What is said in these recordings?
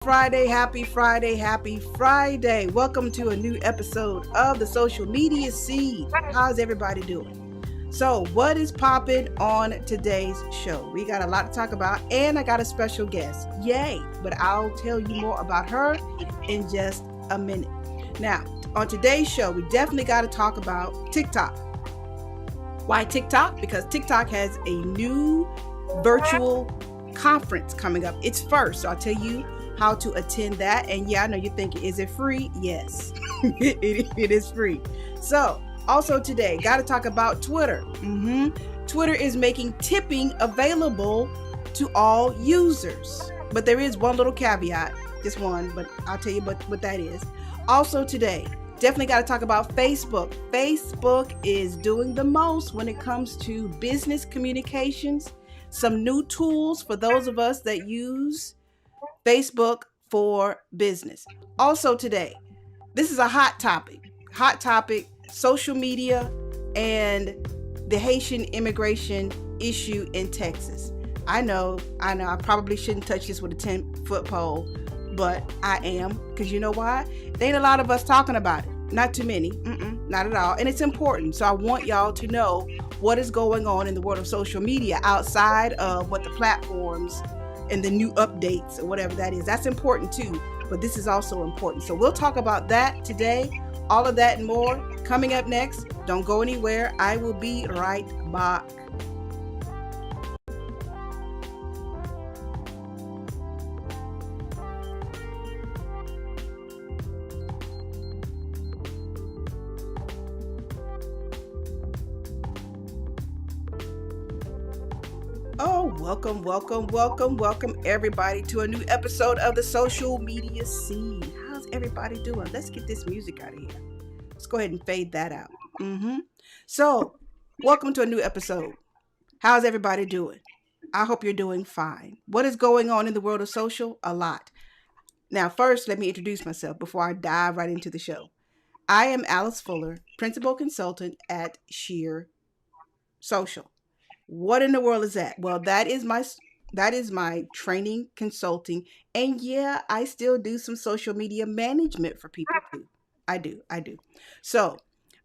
Friday, happy Friday, happy Friday. Welcome to a new episode of the Social Media Seed. How's everybody doing? So, what is popping on today's show? We got a lot to talk about, and I got a special guest. Yay! But I'll tell you more about her in just a minute. Now, on today's show, we definitely got to talk about TikTok. Why TikTok? Because TikTok has a new virtual conference coming up. It's first, so I'll tell you how to attend that. And yeah, I know you're thinking, is it free? Yes, it is free. So also today, got to talk about Twitter. Twitter is making tipping available to all users. But there is one little caveat, just one, but I'll tell you what that is. Also today, definitely got to talk about Facebook. Facebook is doing the most when it comes to business communications. Some new tools for those of us that use Facebook for business. Also today, this is a hot topic, social media and the Haitian immigration issue in Texas. I know, I probably shouldn't touch this with a 10-foot pole, but I am, because you know why? There ain't a lot of us talking about it. Not too many, not at all. And it's important. So I want y'all to know what is going on in the world of social media outside of what the platforms and the new updates or whatever that is. That's important too, but this is also important. So we'll talk about that today. All of that and more coming up next. Don't go anywhere. I will be right back. Oh, welcome everybody to a new episode of the Social Media Scene. How's everybody doing? Let's get this music out of here. Let's go ahead and fade that out. So, welcome to a new episode. How's everybody doing? I hope you're doing fine. What is going on in the world of social? A lot. Now, first, let me introduce myself before I dive right into the show. I am Alice Fuller, Principal Consultant at Sheer Social. What in the world is that? Well, that is my training consulting, and yeah, I still do some social media management for people too. I do. So,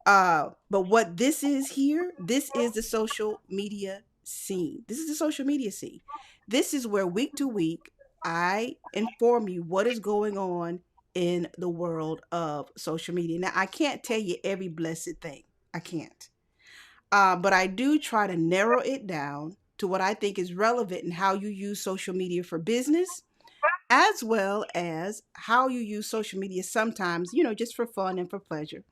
but what this is here, this is the social media scene. This is the social media scene. This is where week to week I inform you what is going on in the world of social media. Now, I can't tell you every blessed thing. I can't. But I do try to narrow it down to what I think is relevant in how you use social media for business, as well as how you use social media sometimes, just for fun and for pleasure.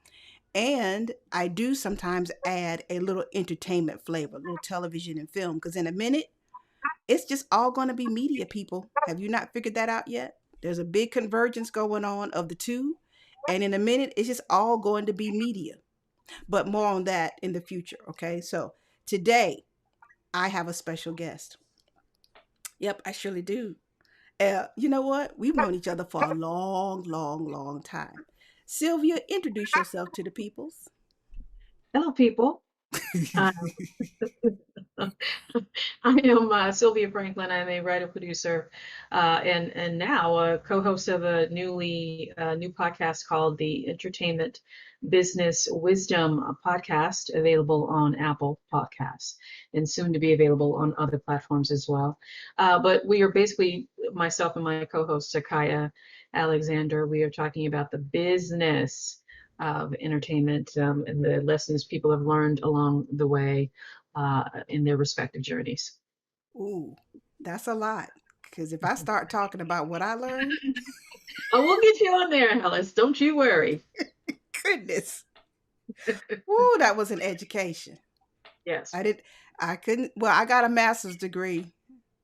And I do sometimes add a little entertainment flavor, a little television and film, because in a minute, it's just all going to be media, people. Have you not figured that out yet? There's a big convergence going on of the two. And in a minute, it's just all going to be media, but more on that in the future. Okay. So today I have a special guest. Yep, I surely do. You know what? We've known each other for a long time. Sylvia, introduce yourself to the peoples. Hello, people. Uh, I am Sylvia Franklin. I'm a writer producer, and now a co-host of a new podcast called the Entertainment Business Wisdom podcast, available on Apple Podcasts and soon to be available on other platforms as well. But we are basically, myself and my co-host Sakaya Alexander. We are talking about the business of entertainment, and the lessons people have learned along the way in their respective journeys. Ooh, that's a lot. Because if I start talking about what I learned, Oh, we'll get you on there, Alice. Don't you worry. goodness, ooh, that was an education. Yes. I did, I couldn't, well, I got a master's degree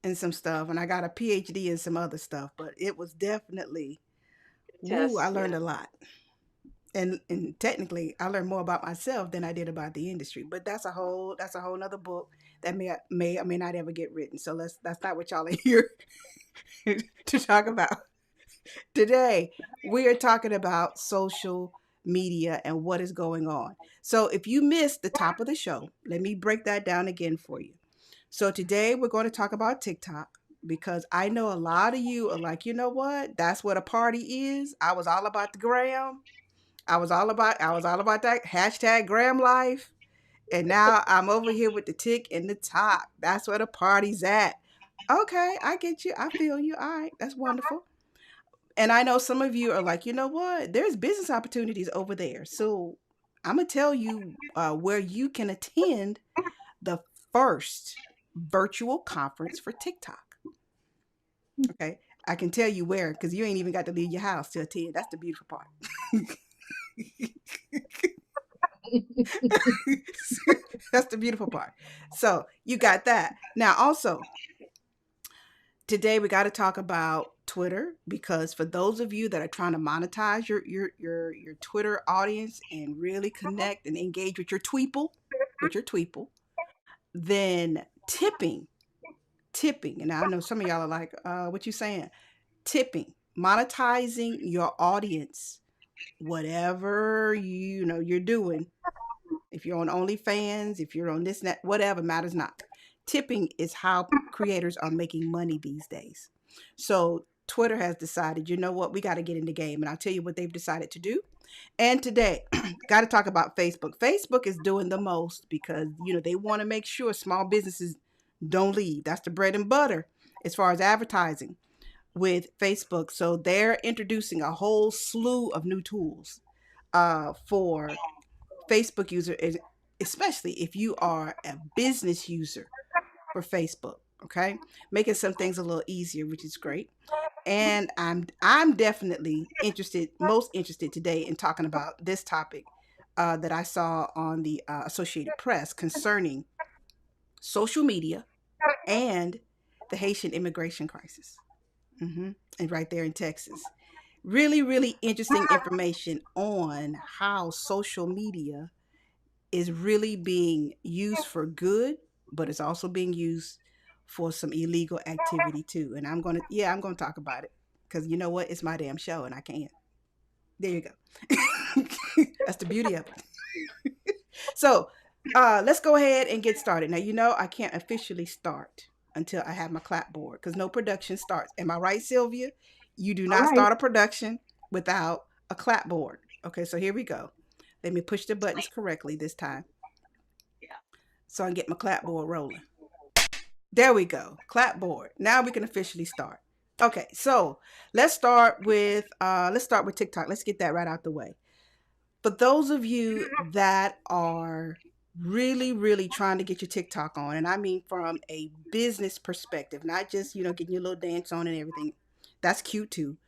in some stuff and I got a PhD in some other stuff, but it was definitely, ooh, I Yes. learned a lot. And technically I learned more about myself than I did about the industry. But that's a whole nother book that may or may not ever get written. So that's not what y'all are here to talk about. Today we are talking about social media and what is going on. So if you missed the top of the show, let me break that down again for you. So today we're going to talk about TikTok. because I know a lot of you are like, you know what? That's what a party is. I was all about the gram. I was all about that hashtag gram life. And now I'm over here with the tick and the top. That's where the party's at. Okay, I get you. I feel you. All right, that's wonderful. And I know some of you are like, you know what? There's business opportunities over there. So I'm gonna tell you where you can attend the first virtual conference for TikTok. Okay, I can tell you where because you ain't even got to leave your house to attend. That's the beautiful part. That's the beautiful part. So you got that. Now, also, today we got to talk about Twitter because for those of you that are trying to monetize your Twitter audience and really connect and engage with your tweeple, then tipping, and I know some of y'all are like, what you saying? Tipping, monetizing your audience, whatever you know you're doing. If you're on OnlyFans, if you're on this, net, whatever, matters not. Tipping is how creators are making money these days. So Twitter has decided, you know what, we got to get in the game. And I'll tell you what they've decided to do. And today, got to talk about Facebook. Facebook is doing the most because, they want to make sure small businesses don't leave. That's the bread and butter as far as advertising with Facebook. So they're introducing a whole slew of new tools for Facebook user, especially if you are a business user for Facebook. Okay, making some things a little easier, which is great. And I'm definitely most interested today in talking about this topic that I saw on the Associated Press concerning social media and the Haitian immigration crisis. And right there in Texas, really, really interesting information on how social media is really being used for good, but it's also being used for some illegal activity too. And I'm gonna talk about it because you know what? It's my damn show, and I can. There you go. That's the beauty of it. So let's go ahead and get started. Now I can't officially start until I have my clapboard because no production starts. Am I right, Sylvia? You do All not right. start a production without a clapboard. Okay, so here we go. Let me push the buttons correctly this time Yeah. so I can get my clapboard rolling. There we go. Clapboard. Now we can officially start. Okay, so let's start with TikTok. Let's get that right out the way. For those of you that are really, really trying to get your TikTok on, and I mean from a business perspective, not just, getting your little dance on and everything. That's cute too.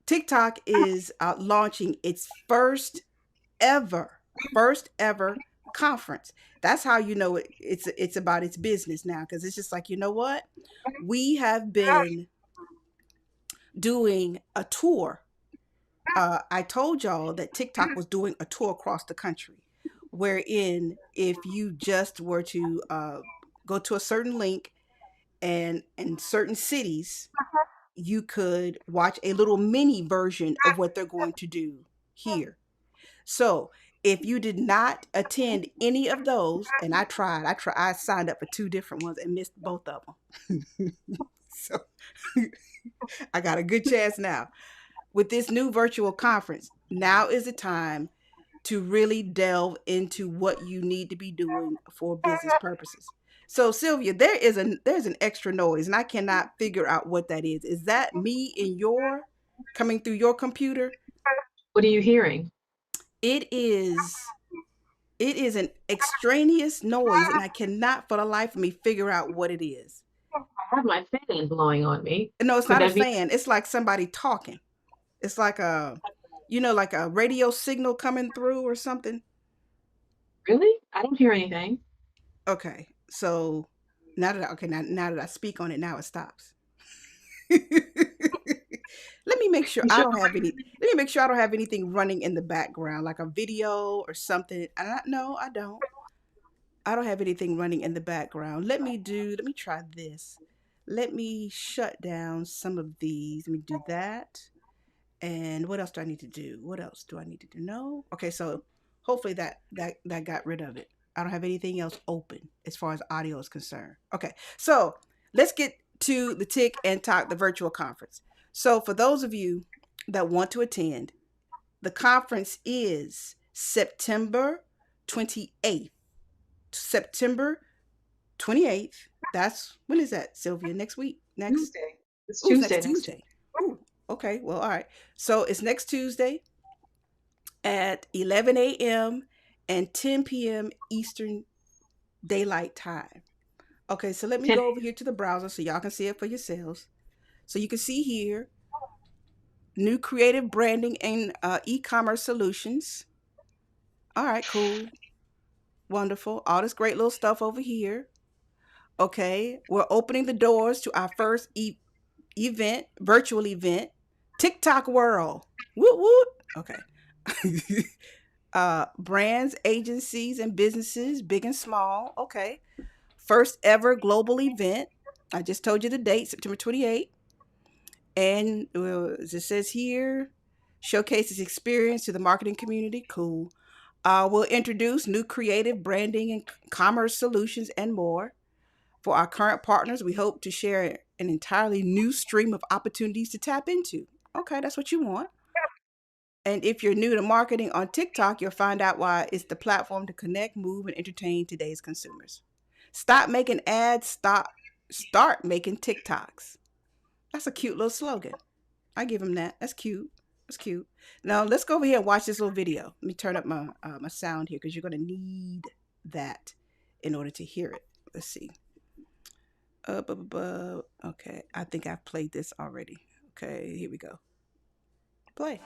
TikTok is launching its ever, first ever conference. That's how you know it's about its business now because it's just like, you know what? We have been doing a tour. I told y'all that TikTok was doing a tour across the country, wherein if you just were to go to a certain link and in certain cities, you could watch a little mini version of what they're going to do here. So if you did not attend any of those, and I signed up for two different ones and missed both of them. So I got a good chance now. With this new virtual conference, now is the time to really delve into what you need to be doing for business purposes. So Sylvia, there's an extra noise and I cannot figure out what that is. Is that me in your coming through your computer? What are you hearing? It is It is an extraneous noise, and I cannot for the life of me figure out what it is. I have my fan blowing on me. No, it's Could not a that be fan. It's like somebody talking. It's like like a radio signal coming through or something. really? I don't hear anything. Okay, so now that I speak on it, now it stops. Let me make sure You I sure? don't have any. Let me make sure I don't have anything running in the background, like a video or something. No, I don't. I don't have anything running in the background. Let me try this. Let me shut down some of these. Let me do that. And what else do I need to do? What else do I need to do? No. Okay, so hopefully that got rid of it. I don't have anything else open as far as audio is concerned. Okay. So, let's get to the Tick and Talk, the virtual conference. So, for those of you that want to attend, the conference is September 28th. September 28th. That's when is that, Sylvia? Next week? Next? Tuesday. It's Ooh, it's next Tuesday next week. Tuesday. Ooh, okay. Well, all right. So it's next Tuesday at 11 a.m. and 10 p.m. Eastern Daylight Time. Okay, so let me 10. go over here to the browser so y'all can see it for yourselves. So you can see here new creative branding and e-commerce solutions. All right, cool, wonderful. All this great little stuff over here. Okay, we're opening the doors to our first event, virtual event, TikTok World. Woot woot. Okay. Brands, agencies, and businesses, big and small. Okay. First ever global event. I just told you the date, September 28th. And as it says here, showcases experience to the marketing community. Cool. We'll introduce new creative branding and commerce solutions and more. For our current partners, we hope to share an entirely new stream of opportunities to tap into. Okay, that's what you want. And if you're new to marketing on TikTok, you'll find out why it's the platform to connect, move, and entertain today's consumers. Stop making ads, start making TikToks. That's a cute little slogan. I give him that. That's cute. That's cute. Now let's go over here and watch this little video. Let me turn up my sound here because you're gonna need that in order to hear it. Let's see. Okay, I think I've played this already. Okay, here we go. Play.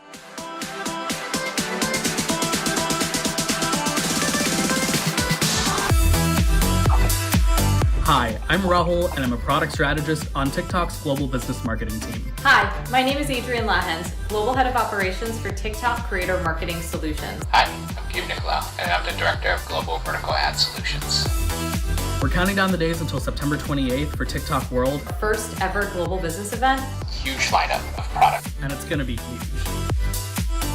Hi, I'm Rahul, and I'm a product strategist on TikTok's global business marketing team. Hi, my name is Adrienne Lahens, Global Head of Operations for TikTok Creator Marketing Solutions. Hi, I'm Gabe Nicolau, and I'm the Director of Global Vertical Ad Solutions. We're counting down the days until September 28th for TikTok World, First ever global business event. Huge lineup of product. and it's gonna be huge.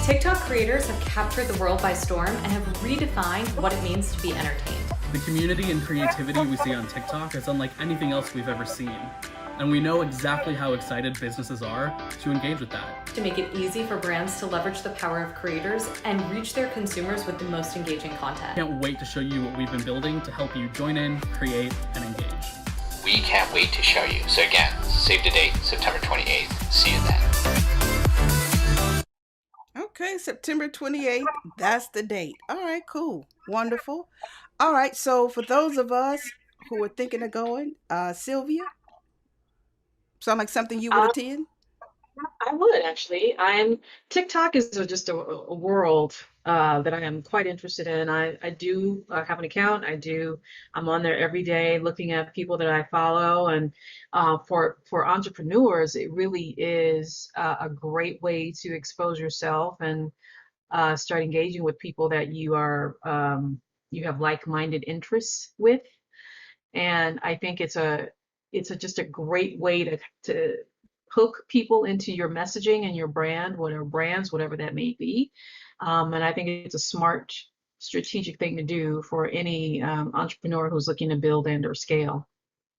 TikTok creators have captured the world by storm and have redefined what it means to be entertained. The community and creativity we see on TikTok is unlike anything else we've ever seen. And we know exactly how excited businesses are to engage with that. To make it easy for brands to leverage the power of creators and reach their consumers with the most engaging content. Can't wait to show you what we've been building to help you join in, create, and engage. We can't wait to show you. So again, save the date, September 28th. See you then. Okay, September 28th. That's the date. All right, cool. Wonderful. All right, so for those of us who are thinking of going, Sylvia, sound like something you would Um, attend? I would actually. TikTok is just a world that I am quite interested in. I do have an account. I'm on there every day looking at people that I follow, and for entrepreneurs, it really is a great way to expose yourself and start engaging with people that you have like-minded interests with. And I think it's just a great way to hook people into your messaging and your brands, whatever that may be. And I think it's a smart, strategic thing to do for any entrepreneur who's looking to build and or scale.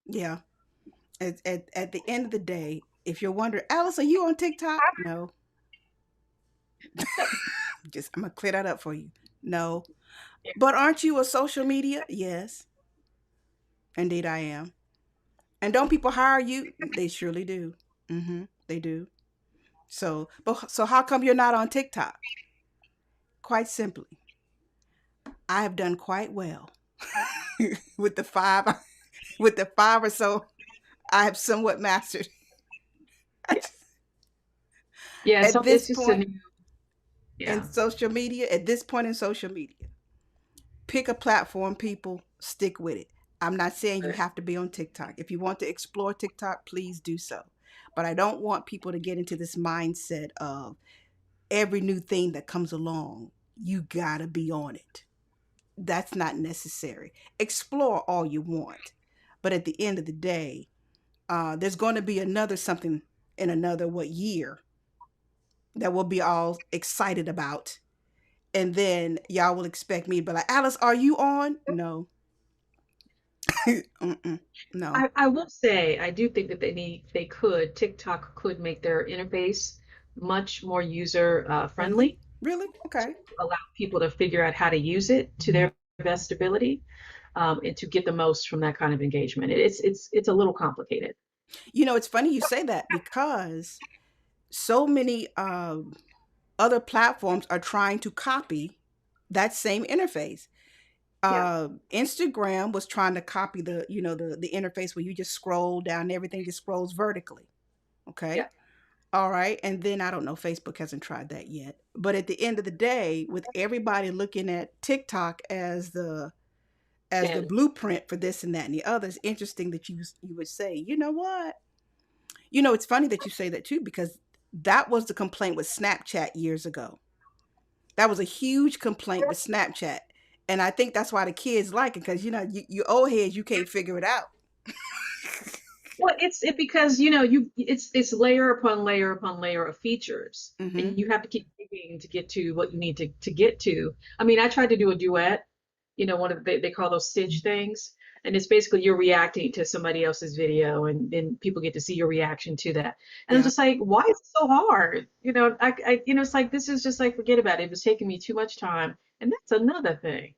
Yeah. At the end of the day, if you're wondering, Alice, are you on TikTok? No. Just I'm gonna clear that up for you. No. But aren't you a social media? Yes. Indeed I am. And don't people hire you? They surely do. They do. So how come you're not on TikTok? Quite simply, I have done quite well with the five with the five or so I have somewhat mastered. Yeah, At so this it's just a point new, in yeah. social media, at this point in social media, pick a platform, people, stick with it. I'm not saying you Right. have to be on TikTok. If you want to explore TikTok, please do so. But I don't want people to get into this mindset of every new thing that comes along, you gotta be on it. That's not necessary. Explore all you want. But at the end of the day, there's going to be another something in another what year that we'll be all excited about. And then y'all will expect me to be like, Alice, are you on? No. Mm-mm. No. I will say I do think that TikTok could make their interface much more user Really? friendly Really? to Okay. allow people to figure out how to use it to their best ability, and to get the most from that kind of engagement. It's a little complicated. It's funny you say that because so many other platforms are trying to copy that same interface. Yeah, Instagram was trying to copy the interface where you just scroll down and everything just scrolls vertically. Okay. yeah. All right. And then I don't know, Facebook hasn't tried that yet. But at the end of the day, with everybody looking at TikTok as the Stand. blueprint for this and that and the other, it's interesting that you would say, you know what? It's funny that you say that too, because that was the complaint with Snapchat years ago. That was a huge complaint with Snapchat. And I think that's why the kids like it, because you old heads, you can't figure it out. Well, because it's layer upon layer upon layer of features, Mm-hmm. and you have to keep digging to get to what you need to get to. I mean, I tried to do a duet, one of they call those stitch things, and it's basically you're reacting to somebody else's video, and then people get to see your reaction to that. And I'm Yeah. just like, why is it so hard? It's like this is just like forget about it. It was taking me too much time, and that's another thing.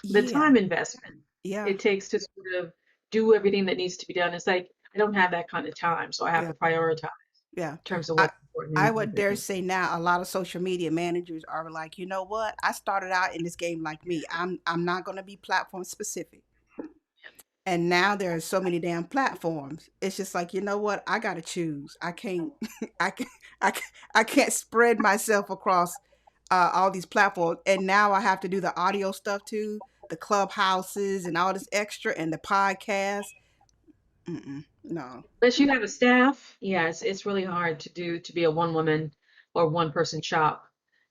The Yeah. time investment Yeah. it takes to sort of do everything that needs to be done. It's like I don't have that kind of time, so I have Yeah. to prioritize Yeah. in terms of I what's important I and would dare everything. say now a lot of social media managers are like, you know what? I started out in this game like me. I'm not going to be platform specific. And now there are so many damn platforms. It's just like, you know what? I got to choose. I can't I can I can't spread myself across all these platforms. And now I have to do the audio stuff too, the clubhouses and all this extra and the podcast. Mm-mm, no. Unless you have a staff, yeah, it's really hard to be a one woman or one person shop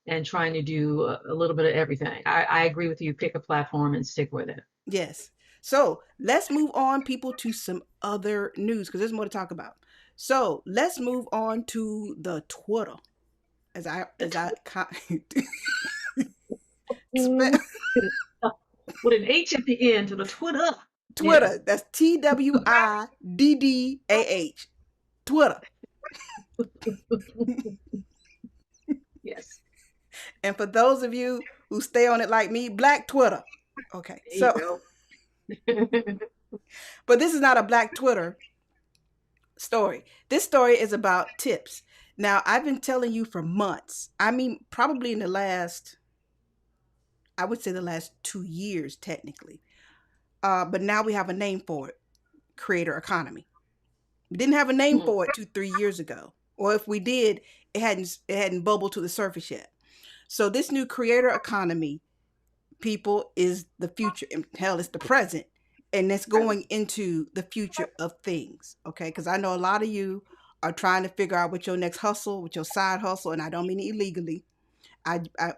and trying to do a little bit of everything. I agree with you. Pick a platform and stick with it. Yes. So let's move on, people, to some other news because there's more to talk about. So let's move on to the Twitter. As I Mm. With an H at the end to the Twitter. Twitter. Yes. That's TWIDDAH. Twitter. Yes. And for those of you who stay on it like me, Black Twitter. Okay. There you So, go. but this is not a Black Twitter story. This story is about tips. Now, I've been telling you for months. I mean, probably in the last, I would say the last 2 years, technically. But now we have a name for it, creator economy. We didn't have a name Mhm. for it 2, 3 years ago. Or if we did, it hadn't bubbled to the surface yet. So this new creator economy, people, is the future. And hell, it's the present. And it's going into the future of things. Okay. Because I know a lot of you are trying to figure out what your next hustle, what your side hustle, and I don't mean it illegally.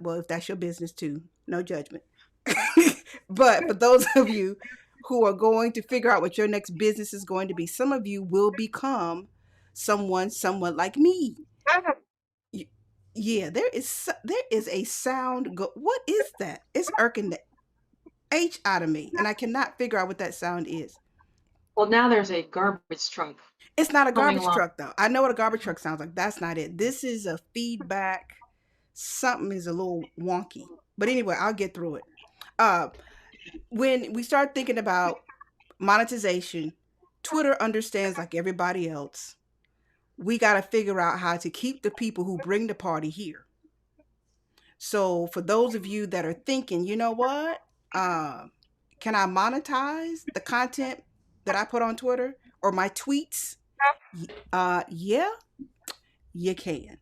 Well, if that's your business too, no judgment. But for those of you who are going to figure out what your next business is going to be, some of you will become someone somewhat like me. Yeah, there is a sound. What is that? It's irking the H out of me, and I cannot figure out what that sound is. Well, now there's a garbage truck It's not a coming garbage along. truck though. I know what a garbage truck sounds like. That's not it. This is a feedback. Something is a little wonky. But anyway, I'll get through it. Uh, when we start thinking about monetization, Twitter understands like everybody else. We got to figure out how to keep the people who bring the party here. So for those of you that are thinking, you know what? Uh, can I monetize the content that I put on Twitter or my tweets? Yeah, you can.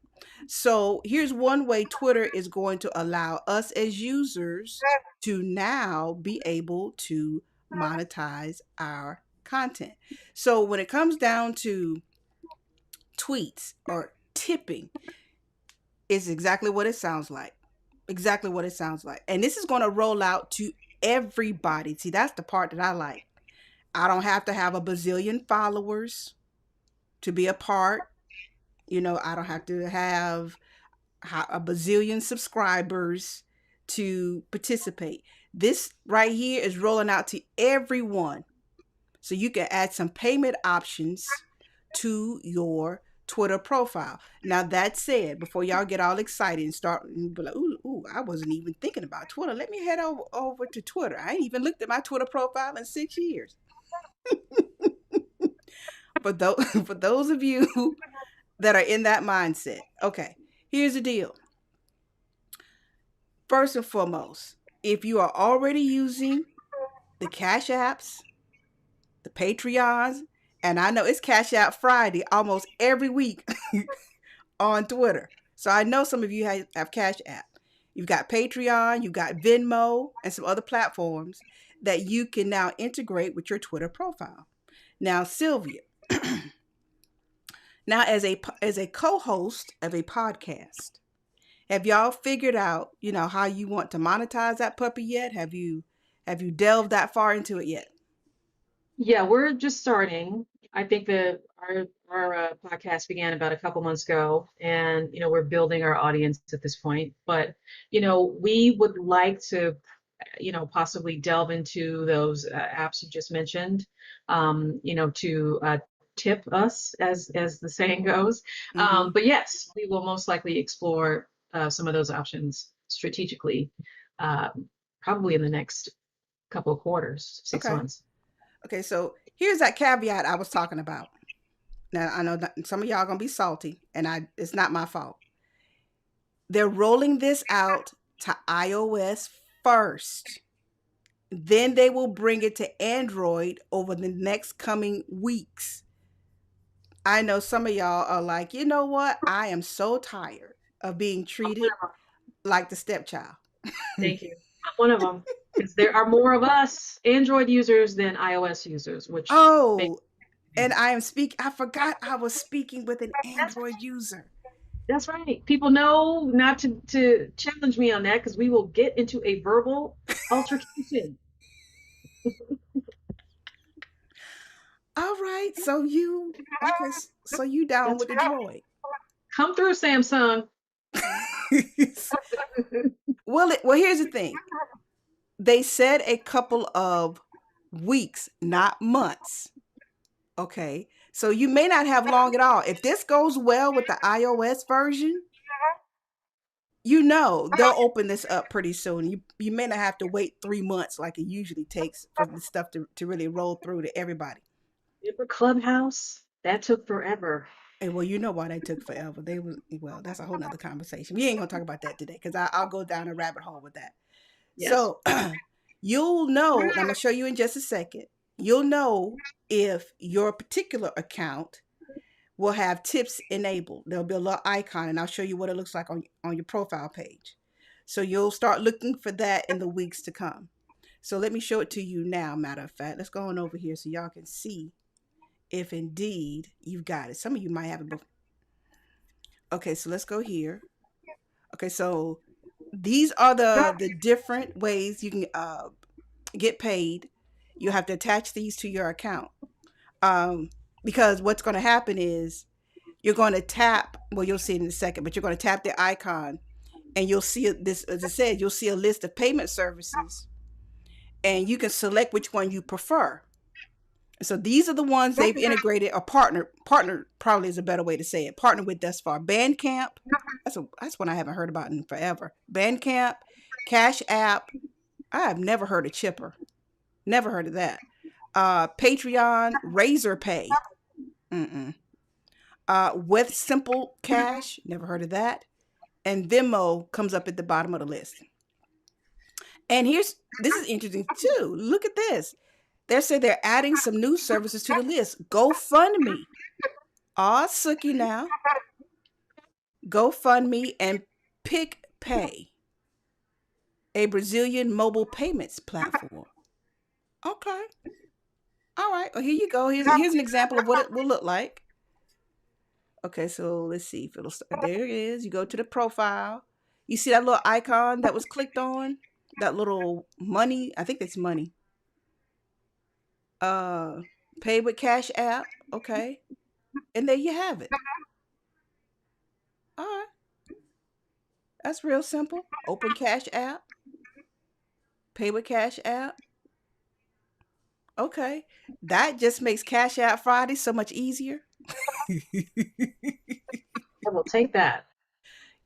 So here's one way Twitter is going to allow us as users to now be able to monetize our content. So when it comes down to tweets or tipping, it's exactly what it sounds like. Exactly what it sounds like. And this is going to roll out to everybody. See, that's the part that I like. I don't have to have a bazillion followers to be a part. I don't have to have a bazillion subscribers to participate. This right here is rolling out to everyone. So you can add some payment options to your Twitter profile. Now that said, before y'all get all excited and start and be like, ooh, I wasn't even thinking about Twitter. Let me head over to Twitter. I ain't even looked at my Twitter profile in 6 years. For those of you that are in that mindset, okay, here's the deal. First and foremost, if you are already using the Cash Apps, the Patreons, and I know it's Cash App Friday almost every week on Twitter. So I know some of you have Cash App. You've got Patreon, you've got Venmo, and some other platforms that you can now integrate with your Twitter profile. Now, Sylvia, now as a co-host of a podcast, have y'all figured out, how you want to monetize that puppy yet? Have you delved that far into it yet? Yeah, we're just starting. I think that our podcast began about a couple months ago, and we're building our audience at this point. But we would like to, possibly delve into those apps you just mentioned, to tip us, as the saying goes. Mm-hmm. But yes, we will most likely explore some of those options strategically, probably in the next couple of quarters, six Okay. months. Okay, so here's that caveat I was talking about. Now I know that some of y'all gonna be salty, and it's not my fault. They're rolling this out to iOS first. Then they will bring it to Android over the next coming weeks. I know some of y'all are like, you know what? I am so tired of being treated like the stepchild. Thank you. I'm one of them. Because there are more of us Android users than iOS users, which makes Oh, me. and I forgot I was speaking with an Android user. That's right. People know not to challenge me on that because we will get into a verbal altercation. All right, so you down That's with the right. droid. Come through, Samsung. Well, here's the thing. They said a couple of weeks, not months. Okay. So you may not have long at all. If this goes well with the iOS version, they'll open this up pretty soon. You may not have to wait 3 months like it usually takes for the stuff to really roll through to everybody. Remember Clubhouse? That took forever. And well, you know why they took forever. That's a whole nother conversation. We ain't gonna talk about that today because I'll go down a rabbit hole with that. Yes. So you'll know, and I'm gonna show you in just a second. You'll know if your particular account will have tips enabled. There'll be a little icon, and I'll show you what it looks like on your profile page. So you'll start looking for that in the weeks to come. So let me show it to you now. Matter of fact, let's go on over here so y'all can see if indeed you've got it. Some of you might have it before. Okay, so let's go here. Okay, so these are the different ways you can get paid. You have to attach these to your account, because what's going to happen is you're going to tap. Well, you'll see it in a second, but you're going to tap the icon, and you'll see this. As I said, you'll see a list of payment services, and you can select which one you prefer. So these are the ones they've integrated or partner probably is a better way to say it. Partner with thus far. Bandcamp. That's one I haven't heard about in forever. Bandcamp, Cash App. I have never heard of Chipper. Never heard of that. Patreon, Razor Pay. With Simple Cash. Never heard of that. And Venmo comes up at the bottom of the list. And this is interesting too. Look at this. They say they're adding some new services to the list. GoFundMe. Aw, Sookie now. GoFundMe and PicPay, a Brazilian mobile payments platform. Okay. All right. Well, here you go. Here's an example of what it will look like. Okay, so let's see if it'll start. There it is. You go to the profile. You see that little icon that was clicked on? That little money. I think that's money. Pay with Cash App. Okay. And there you have it. All right. That's real simple. Open Cash App. Pay with Cash App. Okay. That just makes Cash Out Friday so much easier. I will take that.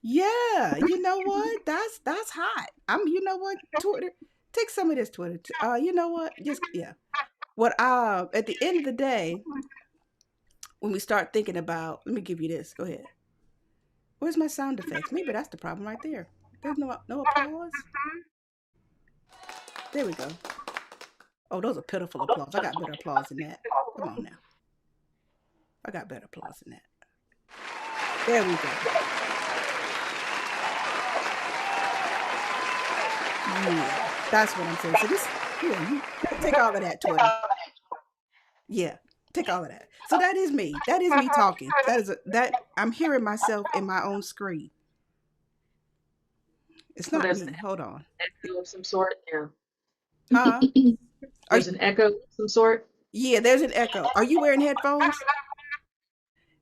Yeah, you know what? That's hot. You know what? Twitter, take some of this Twitter. You know what? Just yeah. What at the end of the day, when we start thinking about, let me give you this. Go ahead. Where's my sound effects? Maybe that's the problem right there. There's no applause. There we go. Oh, those are pitiful applause. I got better applause than that. Come on now. I got better applause than that. There we go. Yeah, that's what I'm saying. So this, yeah, you take all of that, Twitter. Yeah, take all of that. So that is me. That is me talking. That I'm hearing myself in my own screen. It's Oh, not there's an me. Hold on. echo of some sort. Yeah. Huh? Are There's an echo of some sort. yeah, there's an echo. Are you wearing headphones?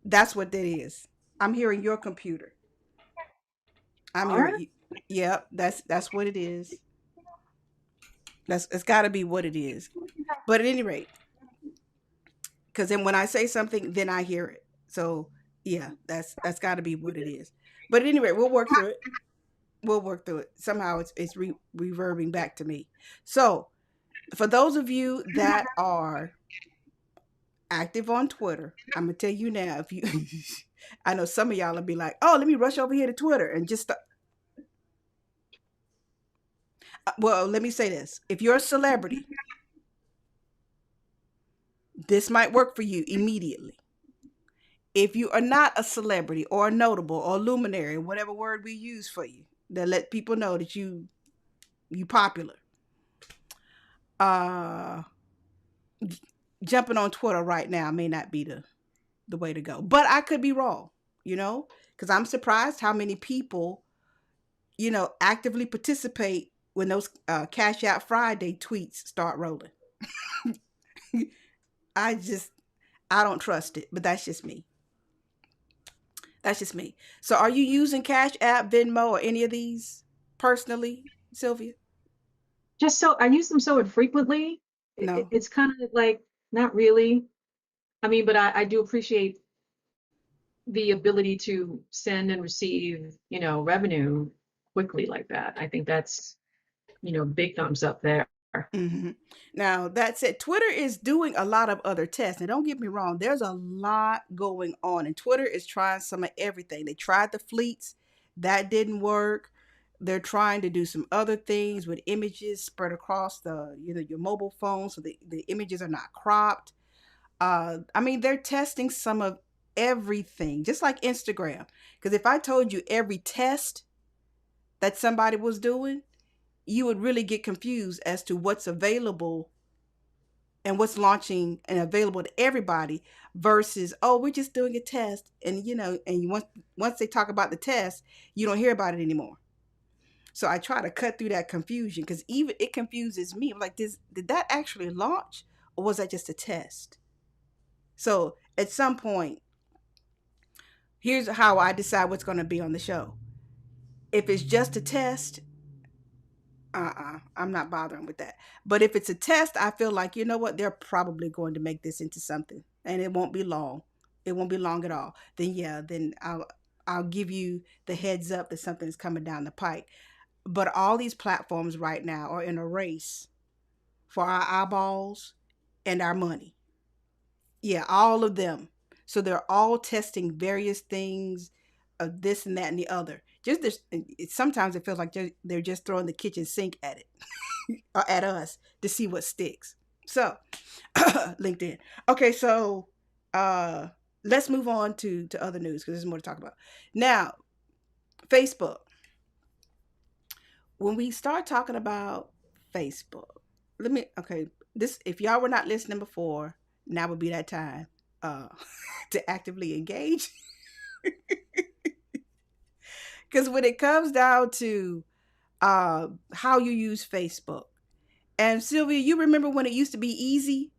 That's what that is. I'm hearing your computer. I'm All right. hearing you. Yep, that's what it is. That's it's got to be what it is. But at any rate, because then when I say something, then I hear it. So yeah, that's got to be what it is. But at any rate, we'll work through it. We'll work through it. Somehow it's reverbing back to me. So for those of you that are active on Twitter, I'm gonna tell you now. If you, I know some of y'all will be like, "Oh, let me rush over here to Twitter and just." Well, let me say this: if you're a celebrity, this might work for you immediately. If you are not a celebrity or a notable or luminary, whatever word we use for you, that let people know that you popular. Uh, Jumping on Twitter right now may not be the way to go, but I could be wrong. You know, because I'm surprised how many people actively participate when those Cash Out Friday tweets start rolling. I just I don't trust it, but that's just me. That's just me. So are you using Cash App, Venmo, or any of these personally, Sylvia? Just so I use them so infrequently. No. It's kind of like not really. I mean, but I do appreciate the ability to send and receive, revenue quickly like that. I think that's, big thumbs up there. hmm Now, that said, Twitter is doing a lot of other tests. And don't get me wrong, there's a lot going on. And Twitter is trying some of everything. They tried the fleets, that didn't work. They're trying to do some other things with images spread across your mobile phone so the images are not cropped. I mean, they're testing some of everything, just like Instagram. Because if I told you every test that somebody was doing, you would really get confused as to what's available and what's launching and available to everybody versus, oh, we're just doing a test. And once they talk about the test, you don't hear about it anymore. So I try to cut through that confusion because even it confuses me. I'm like, did that actually launch or was that just a test? So at some point, here's how I decide what's going to be on the show. If it's just a test, I'm not bothering with that. But if it's a test, I feel like, you know what, they're probably going to make this into something and it won't be long. It won't be long at all. Then yeah, then I'll give you the heads up that something is coming down the pike. But all these platforms right now are in a race for our eyeballs and our money. Yeah, all of them. So they're all testing various things of this and that and the other. Just this, sometimes it feels like they're just throwing the kitchen sink at it or at us to see what sticks. So, LinkedIn. Okay, so uh, let's move on to other news because there's more to talk about. Now, Facebook. When we start talking about Facebook, okay, this if y'all were not listening before, now would be that time uh, to actively engage. Because when it comes down to how you use Facebook, and Sylvia, you remember when it used to be easy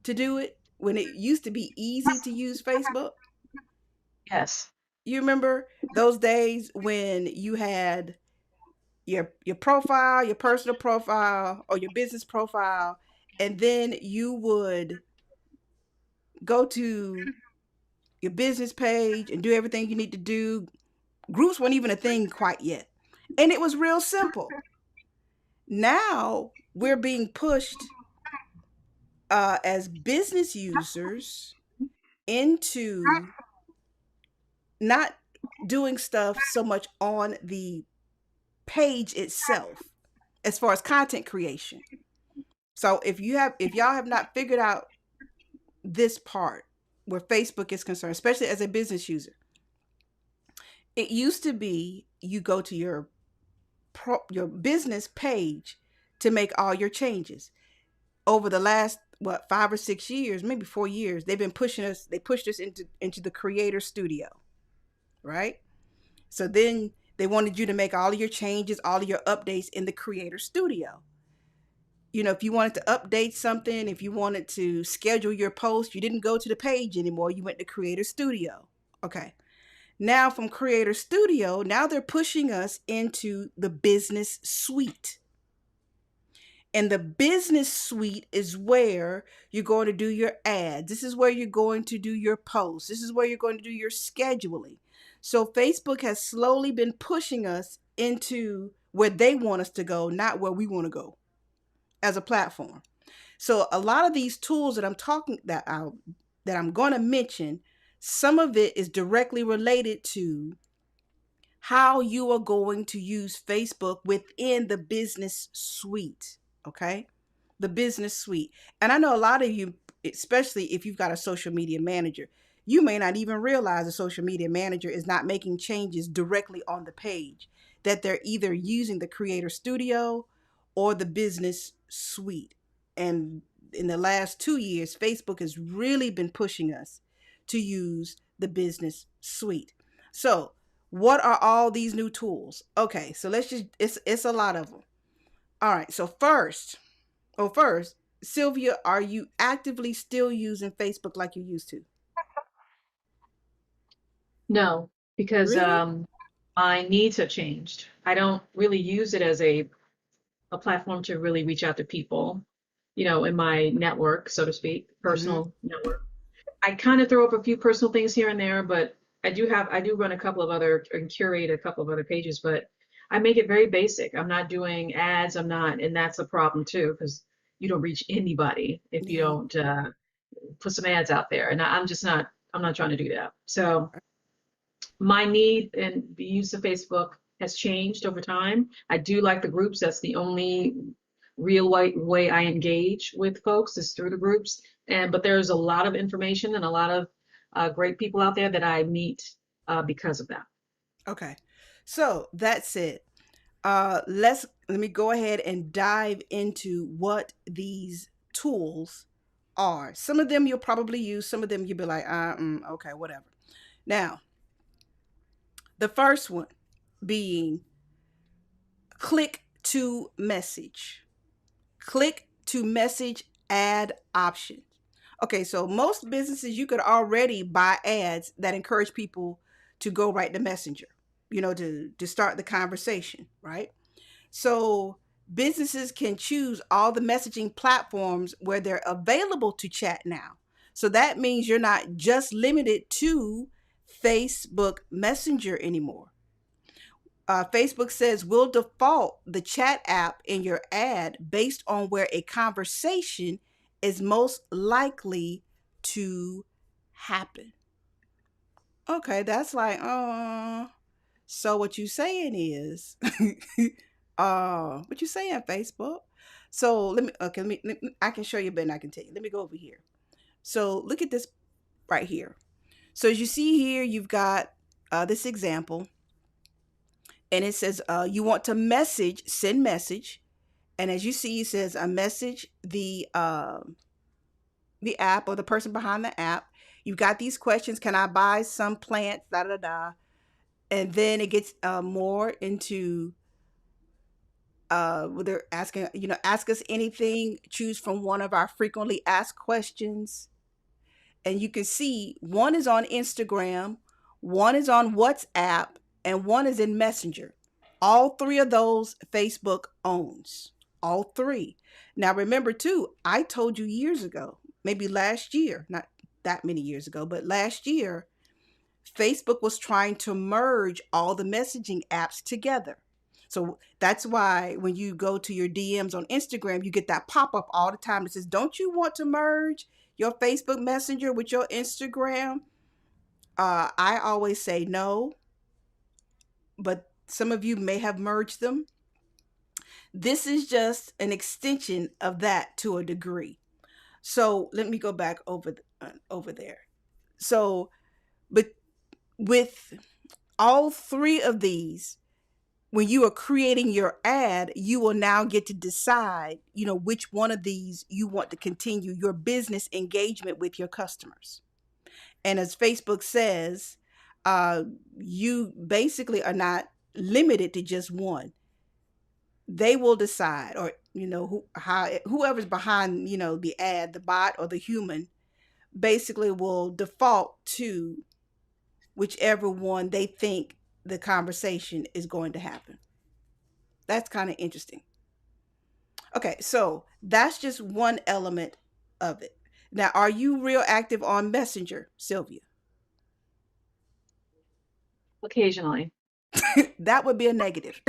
to do it? When it used to be easy to use Facebook? Yes. You remember those days when you had your profile, your personal profile, or your business profile, and then you would go to your business page and do everything you need to do. Groups weren't even a thing quite yet. And it was real simple. Now we're being pushed as business users into not doing stuff so much on the page itself as far as content creation. So if y'all have not figured out this part where Facebook is concerned, especially as a business user, it used to be you go to your business page to make all your changes. Over the last 5 or 6 years, maybe 4 years, they've been pushing us. They pushed us into the creator studio, right? So then they wanted you to make all of your changes, all of your updates in the creator studio. If you wanted to update something, if you wanted to schedule your post, you didn't go to the page anymore. You went to creator studio. Okay. Now from creator studio, now they're pushing us into the business suite. And the business suite is where you're going to do your ads. This is where you're going to do your posts. This is where you're going to do your scheduling. So Facebook has slowly been pushing us into where they want us to go, not where we want to go as a platform. So a lot of these tools that I'm going to mention, some of it is directly related to how you are going to use Facebook within the business suite. Okay. The business suite. And I know a lot of you, especially if you've got a social media manager, you may not even realize the social media manager is not making changes directly on the page, that they're either using the creator studio or the business suite. And in the last 2 years, Facebook has really been pushing us to use the business suite. So what are all these new tools? Okay, so it's a lot of them. All right, so first, Sylvia, are you actively still using Facebook like you used to? No, because Really? my needs have changed. I don't really use it as a platform to really reach out to people, in my network, so to speak, Mm-hmm. personal network. I kind of throw up a few personal things here and there, but I do run a couple of other and curate a couple of other pages, but I make it very basic. I'm not doing ads. I'm not, and that's a problem too, because you don't reach anybody if you Yeah. don't put some ads out there. And I'm not trying to do that. So my need and the use of Facebook has changed over time. I do like the groups. That's the only real way I engage with folks is through the groups. But there's a lot of information and a lot of great people out there that I meet because of that. Okay. So that's it. Let me go ahead and dive into what these tools are. Some of them you'll probably use, some of them you'll be like, okay, whatever. Now, the first one being click to message. Click to message ad options. Okay, so most businesses you could already buy ads that encourage people to go right to Messenger, to start the conversation, right? So businesses can choose all the messaging platforms where they're available to chat now. So that means you're not just limited to Facebook Messenger anymore. Facebook says we'll default the chat app in your ad based on where a conversation is most likely to happen. Okay, that's like, so what you saying is, what you saying, Facebook? So I can show you better than I can tell you. Let me go over here. So look at this right here. So as you see here, you've got this example, and it says you want to send message, and as you see, it says a message the app or the person behind the app. You've got these questions: Can I buy some plants? Da da da. And then it gets more into they're asking, ask us anything. Choose from one of our frequently asked questions, and you can see one is on Instagram, one is on WhatsApp, and one is in Messenger. All three of those Facebook owns. all three. Now, remember too, I told you years ago, maybe last year, not that many years ago, but last year, Facebook was trying to merge all the messaging apps together. So that's why when you go to your DMs on Instagram, you get that pop up all the time that says, "Don't you want to merge your Facebook Messenger with your Instagram?" I always say no, but some of you may have merged them. This is just an extension of that to a degree. So let me go back over there. So, but with all three of these, when you are creating your ad, you will now get to decide, which one of these you want to continue your business engagement with your customers. And as Facebook says, you basically are not limited to just one. They will decide, or whoever's behind, the ad, the bot or the human, basically will default to whichever one they think the conversation is going to happen. That's kind of interesting. Okay, so that's just one element of it. Now, are you real active on Messenger, Sylvia? Occasionally. That would be a negative.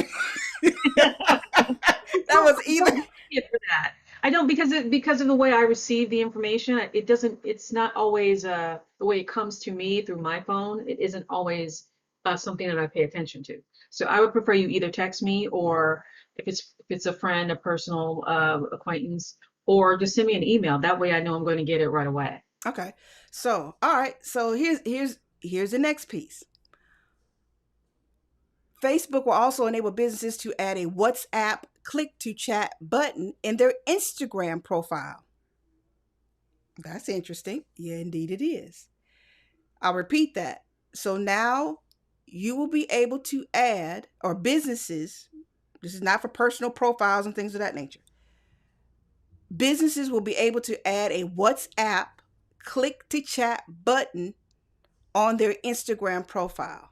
That Don't was either. get for that. I don't, because of the way I receive the information. It doesn't. It's not always the way it comes to me through my phone. It isn't always something that I pay attention to. So I would prefer you either text me, or if it's a friend, a personal acquaintance, or just send me an email. That way I know I'm going to get it right away. Okay. So, all right. So here's the next piece. Facebook will also enable businesses to add a WhatsApp click to chat button in their Instagram profile. That's interesting. Yeah, indeed it is. I'll repeat that. So now you will be able to add, or businesses, this is not for personal profiles and things of that nature. Businesses will be able to add a WhatsApp click to chat button on their Instagram profile.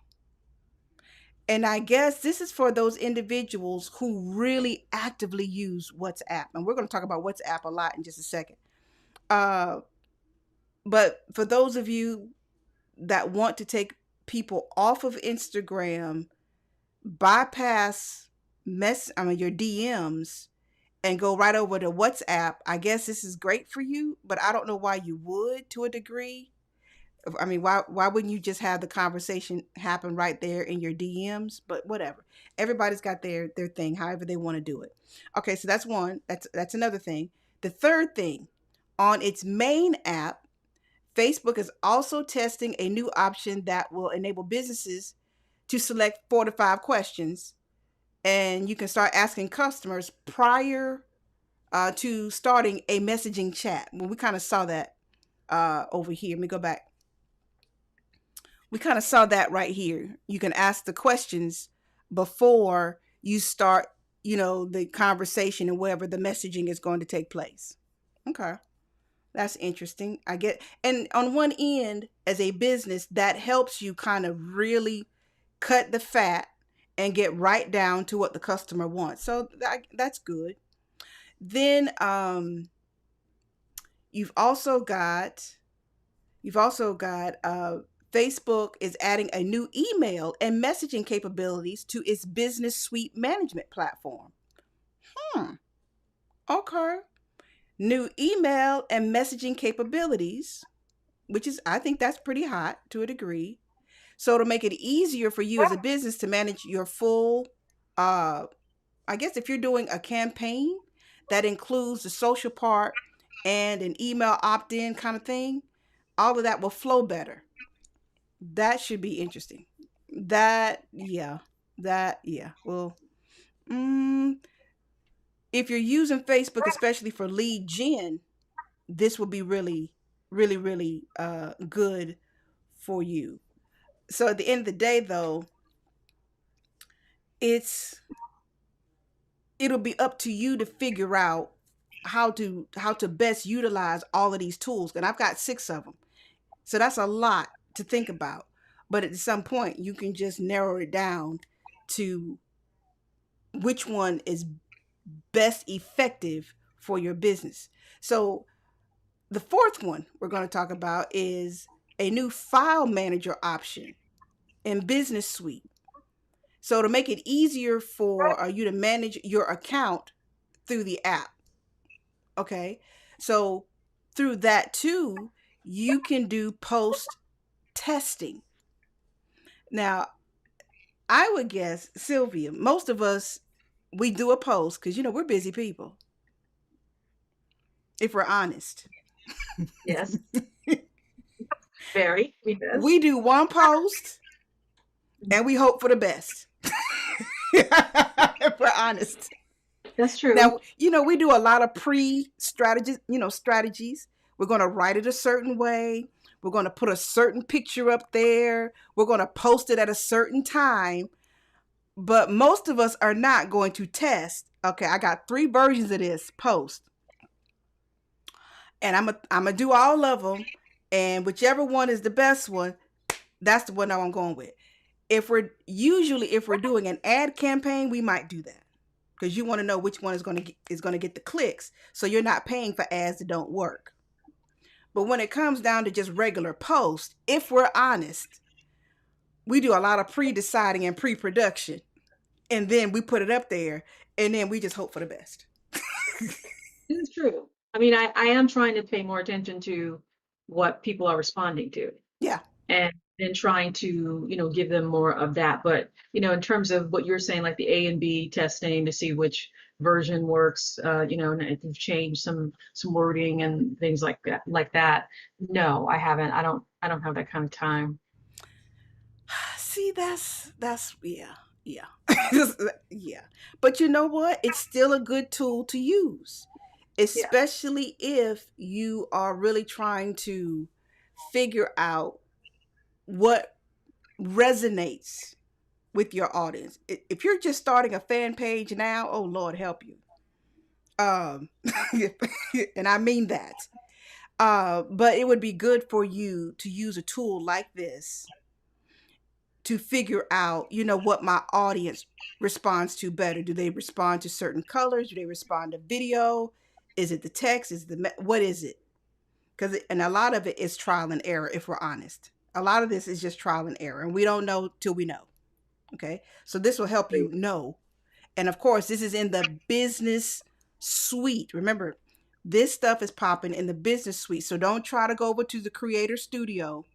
And I guess this is for those individuals who really actively use WhatsApp. And we're going to talk about WhatsApp a lot in just a second. But for those of you that want to take people off of Instagram, bypass your DMs and go right over to WhatsApp, I guess this is great for you, but I don't know why you would to a degree. I mean, why wouldn't you just have the conversation happen right there in your DMs? But whatever. Everybody's got their thing, however they want to do it. Okay, so that's one. That's another thing. The third thing, on its main app, Facebook is also testing a new option that will enable businesses to select 4 to 5 questions, and you can start asking customers prior to starting a messaging chat. Well, we kind of saw that over here. Let me go back. We kind of saw that right here. You can ask the questions before you start, the conversation and wherever the messaging is going to take place. Okay. That's interesting. I get, and on one end, as a business, that helps you kind of really cut the fat and get right down to what the customer wants. So that's good. Then you've also got Facebook is adding a new email and messaging capabilities to its business suite management platform. Okay. New email and messaging capabilities, which is, I think that's pretty hot to a degree. So to make it easier for you as a business to manage your full, I guess if you're doing a campaign that includes the social part and an email opt-in kind of thing, all of that will flow better. That should be interesting. Yeah. Well, if you're using Facebook, especially for lead gen, this will be really, really, really good for you. So at the end of the day, though, it'll be up to you to figure out how to best utilize all of these tools. And I've got 6 of them. So that's a lot to think about. But at some point, you can just narrow it down to which one is best effective for your business. So the fourth one we're going to talk about is a new file manager option in Business Suite. So to make it easier for you to manage your account through the app. Okay. So through that too, you can do post testing. Now, I would guess, Sylvia, most of us, we do a post because, we're busy people, if we're honest. Yes, very. Yes. We do one post and we hope for the best. If we're honest. That's true. Now, we do a lot of strategies. We're going to write it a certain way. We're going to put a certain picture up there. We're going to post it at a certain time. But most of us are not going to test. Okay, I got 3 versions of this post. And I'm going to do all of them. And whichever one is the best one, that's the one I'm going with. If we're doing an ad campaign, we might do that, because you want to know which one is going to get the clicks, so you're not paying for ads that don't work. But when it comes down to just regular posts, if we're honest, we do a lot of pre-deciding and pre-production, and then we put it up there, and then we just hope for the best. This is true. I mean, I am trying to pay more attention to what people are responding to, Yeah. and trying to, give them more of that. But, in terms of what you're saying, like the A and B testing to see which version works, and if you've changed some wording and things like that. No, I haven't. I don't have that kind of time. See, that's yeah. Yeah. Yeah. But you know what? It's still a good tool to use, especially if you are really trying to figure out what resonates with your audience. If you're just starting a fan page now, oh Lord help you. Um and I mean that. But it would be good for you to use a tool like this to figure out, what my audience responds to better. Do they respond to certain colors? Do they respond to video? Is it the text? What is it? And a lot of it is trial and error, if we're honest. A lot of this is just trial and error, and we don't know till we know. Okay. So this will help you know. And of course, this is in the Business Suite. Remember, this stuff is popping in the Business Suite. So don't try to go over to the Creator Studio.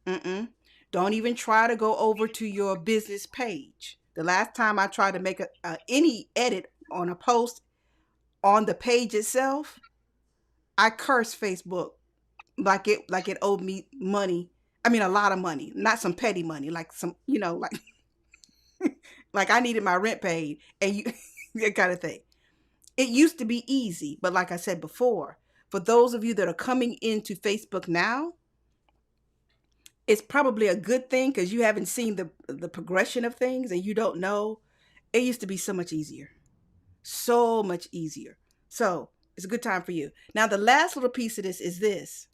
Don't even try to go over to your business page. The last time I tried to make any edit on a post on the page itself, I cursed Facebook like it owed me money. I mean, a lot of money, not some petty money, like some, like like I needed my rent paid, and that kind of thing. It used to be easy, but like I said before, for those of you that are coming into Facebook now, it's probably a good thing, because you haven't seen the progression of things and you don't know. It used to be so much easier. So much easier. So it's a good time for you. Now, the last little piece of this is this.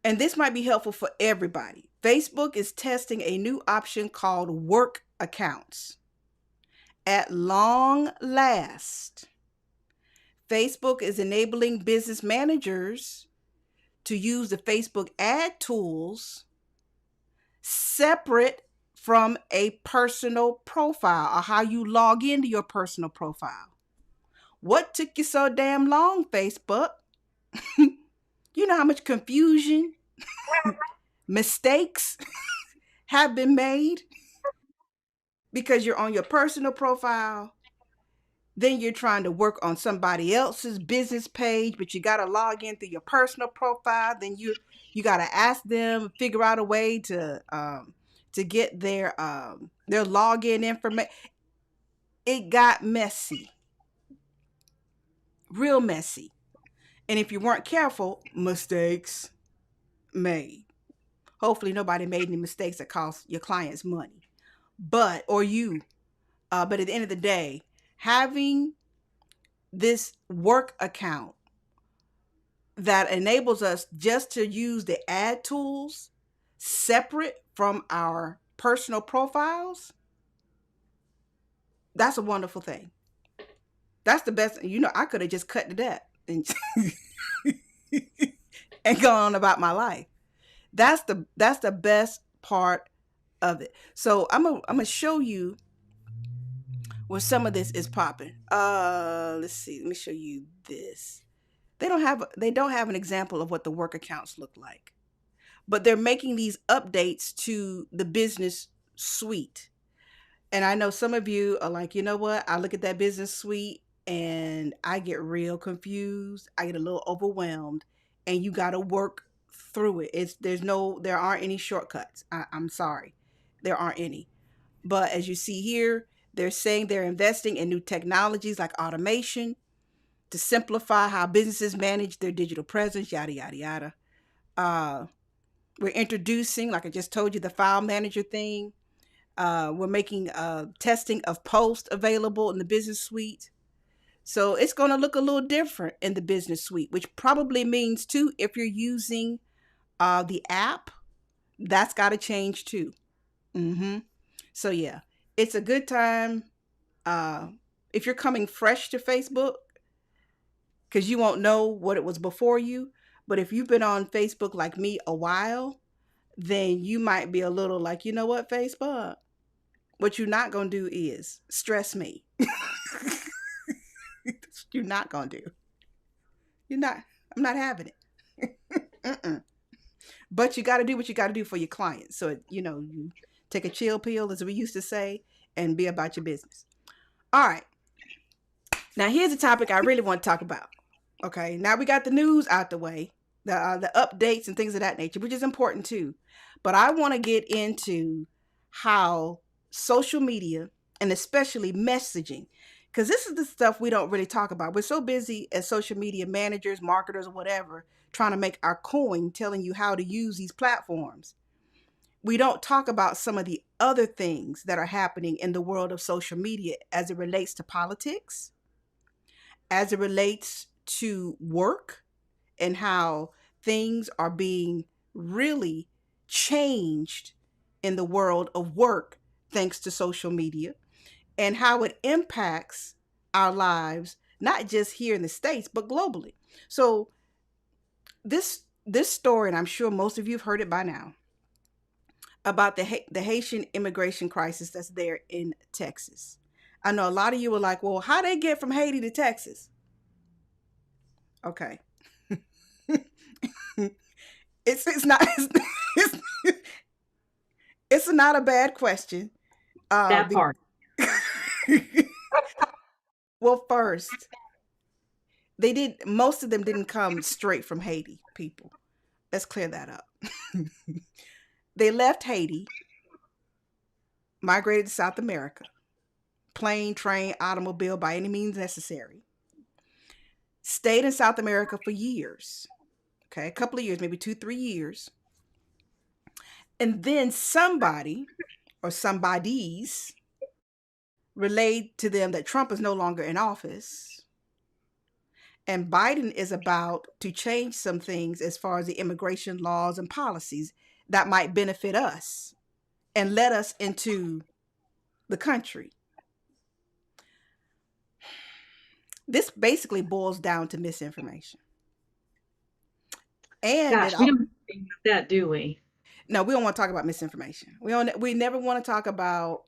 And this might be helpful for everybody. Facebook is testing a new option called work accounts. At long last, Facebook is enabling business managers to use the Facebook ad tools separate from a personal profile, or how you log into your personal profile. What took you so damn long, Facebook? You know how much confusion, mistakes have been made because you're on your personal profile. Then you're trying to work on somebody else's business page, but you got to log in through your personal profile. Then you got to ask them, figure out a way to get their login information. It got messy, real messy. And if you weren't careful, mistakes made. Hopefully nobody made any mistakes that cost your clients money, or you. But at the end of the day, having this work account that enables us just to use the ad tools separate from our personal profiles, that's a wonderful thing. That's the best. You know, I could have just cut to that and and gone on about my life. That's the best part of it. So I'm gonna show you where some of this is popping. Let's see. Let me show you this. They don't have an example of what the work accounts look like, but they're making these updates to the business suite. And I know some of you are like, you know what? I look at that business suite and I get real confused. I get a little overwhelmed, and you got to work through it. There aren't any shortcuts. I'm sorry, there aren't any. But as you see here, they're saying they're investing in new technologies like automation to simplify how businesses manage their digital presence. Yada yada yada. Uh, we're introducing, like I just told you, the file manager thing. We're making testing of post available in the business suite. So it's going to look a little different in the business suite, which probably means too, if you're using the app, that's got to change too. Mm-hmm. So yeah, it's a good time. Uh, if you're coming fresh to Facebook, because you won't know what it was before you. But if you've been on Facebook like me a while, then you might be a little like, you know what, Facebook? What you're not going to do is stress me. You're not going to do. You're not. I'm not having it. Mm-mm. But you got to do what you got to do for your clients. So, you take a chill pill, as we used to say, and be about your business. All right. Now, here's a topic I really want to talk about. Okay. Now we got the news out the way, the updates and things of that nature, which is important too. But I want to get into how social media, and especially messaging, because this is the stuff we don't really talk about. We're so busy as social media managers, marketers, or whatever, trying to make our coin, telling you how to use these platforms. We don't talk about some of the other things that are happening in the world of social media as it relates to politics, as it relates to work, and how things are being really changed in the world of work thanks to social media, and how it impacts our lives, not just here in the States, but globally. So this story, and I'm sure most of you have heard it by now, about the Haitian immigration crisis that's there in Texas. I know a lot of you were like, well, how they get from Haiti to Texas? Okay. it's not it's, it's not a bad question. That part. Well, first, most of them didn't come straight from Haiti, people. Let's clear that up. They left Haiti, migrated to South America, plane, train, automobile, by any means necessary. Stayed in South America for years. Okay, a couple of years, maybe 2, 3 years. And then somebody or somebodies relayed to them that Trump is no longer in office, and Biden is about to change some things as far as the immigration laws and policies that might benefit us and let us into the country. This basically boils down to misinformation. And Gosh, we don't think that, do we? No, we don't want to talk about misinformation. We never want to talk about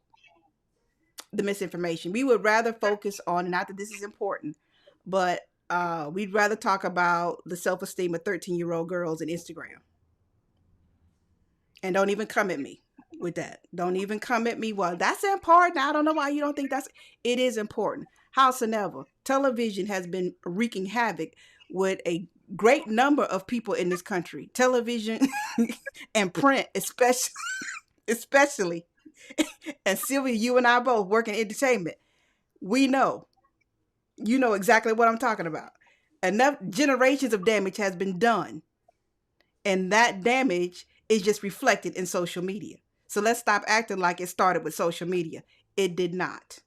the misinformation. We would rather focus on, not that this is important, but we'd rather talk about the self-esteem of 13-year-old girls in Instagram. And don't even come at me with that. Don't even come at me. Well, that's important. I don't know why you don't think it is important. Howsoever, television has been wreaking havoc with a great number of people in this country. Television and print, especially. And Sylvia, you and I both work in entertainment. We know. You know exactly what I'm talking about. Enough generations of damage has been done. And that damage is just reflected in social media. So let's stop acting like it started with social media. It did not.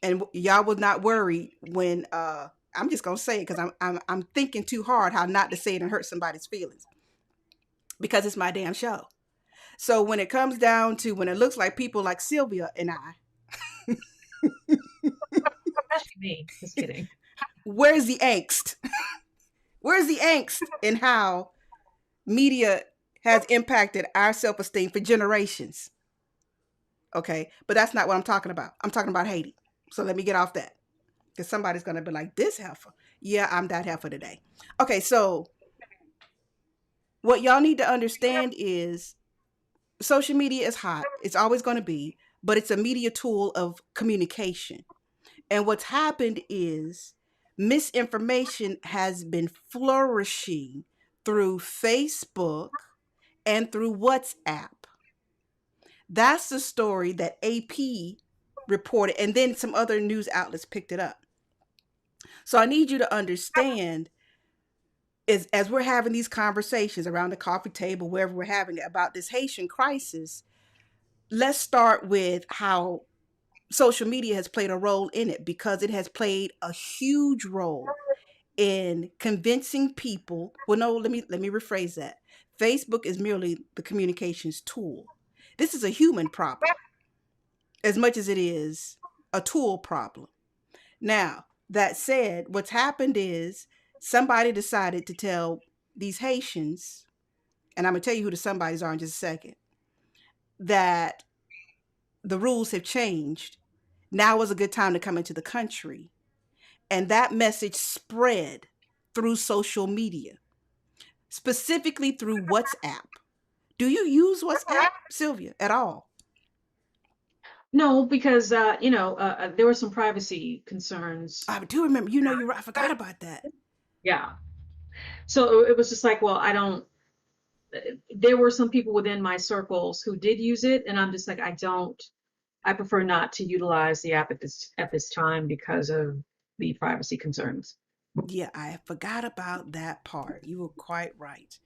And y'all was not worried when I'm just gonna say it because I'm thinking too hard how not to say it and hurt somebody's feelings. Because it's my damn show. So when it comes down to when it looks like people like Sylvia and I Me. Just kidding. Where's the angst? Where's the angst in how media has impacted our self-esteem for generations? Okay, but that's not what I'm talking about. I'm talking about Haiti. So let me get off that, because somebody's gonna be like, this heifer. Yeah, I'm that heifer today. Okay, so what y'all need to understand is social media is hot. It's always going to be, but it's a media tool of communication. And what's happened is misinformation has been flourishing through Facebook and through WhatsApp. That's the story that AP reported, and then some other news outlets picked it up. So I need you to understand is, as we're having these conversations around the coffee table, wherever we're having it, about this Haitian crisis, let's start with how social media has played a role in it, because it has played a huge role in convincing people. Well, no, let me rephrase that. Facebook is merely the communications tool. This is a human problem as much as it is a tool problem. Now, that said, what's happened is somebody decided to tell these Haitians, and I'm going to tell you who the somebodies are in just a second, that the rules have changed. Now is a good time to come into the country. And that message spread through social media, specifically through WhatsApp. Do you use WhatsApp, Sylvia, at all? No, because there were some privacy concerns. I do remember. You're right. I forgot about that. Yeah. So it was just like, well, I don't. There were some people within my circles who did use it, and I'm just like, I don't. I prefer not to utilize the app at this time because of the privacy concerns. Yeah, I forgot about that part. You were quite right.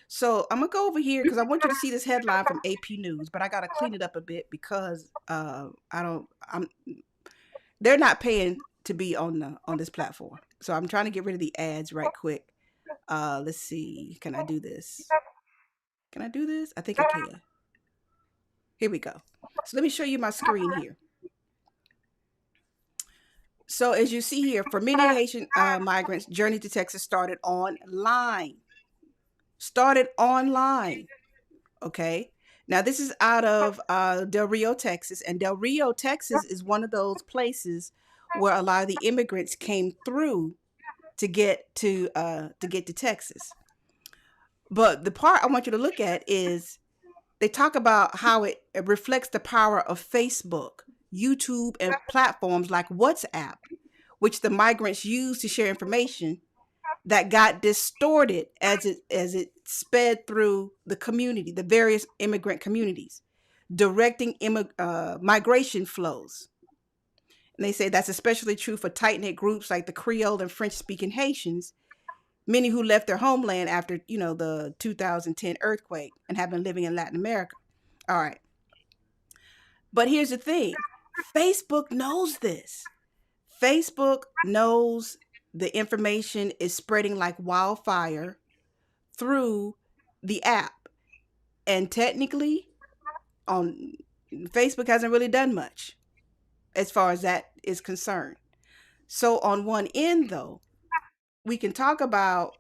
So I'm gonna go over here because I want you to see this headline from AP News, but I gotta clean it up a bit because I don't. I'm. They're not paying to be on this platform, so I'm trying to get rid of the ads right quick. Let's see. Can I do this? Can I do this? I think I can. Here we go. So let me show you my screen here. So as you see here, for many Haitian migrants, journey to Texas started online. Started online. Okay. Now this is out of Del Rio, Texas, and Del Rio, Texas is one of those places where a lot of the immigrants came through to get to Texas. But the part I want you to look at is they talk about how it reflects the power of Facebook, YouTube, and platforms like WhatsApp, which the migrants use to share information, that got distorted as it sped through the community, the various immigrant communities, directing migration flows. And they say that's especially true for tight-knit groups like the Creole and French-speaking Haitians, many who left their homeland after, the 2010 earthquake and have been living in Latin America. All right. But here's the thing. Facebook knows this. Facebook knows the information is spreading like wildfire through the app. And technically, on Facebook hasn't really done much as far as that is concerned. So on one end, though, we can talk about,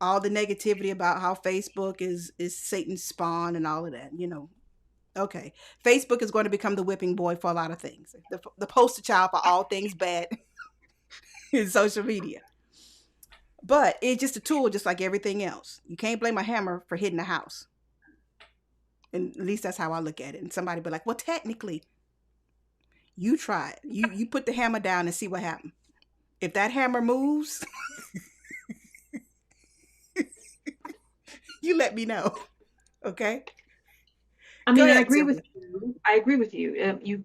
all the negativity about how Facebook is Satan's spawn and all of that, Okay. Facebook is going to become the whipping boy for a lot of things. The poster child for all things bad in social media. But it's just a tool, just like everything else. You can't blame a hammer for hitting a house. And at least that's how I look at it. And somebody be like, well, technically, you try it. You put the hammer down and see what happens. If that hammer moves, you let me know. Okay? I mean, Go I ahead, agree Sylvia. with you. I agree with you.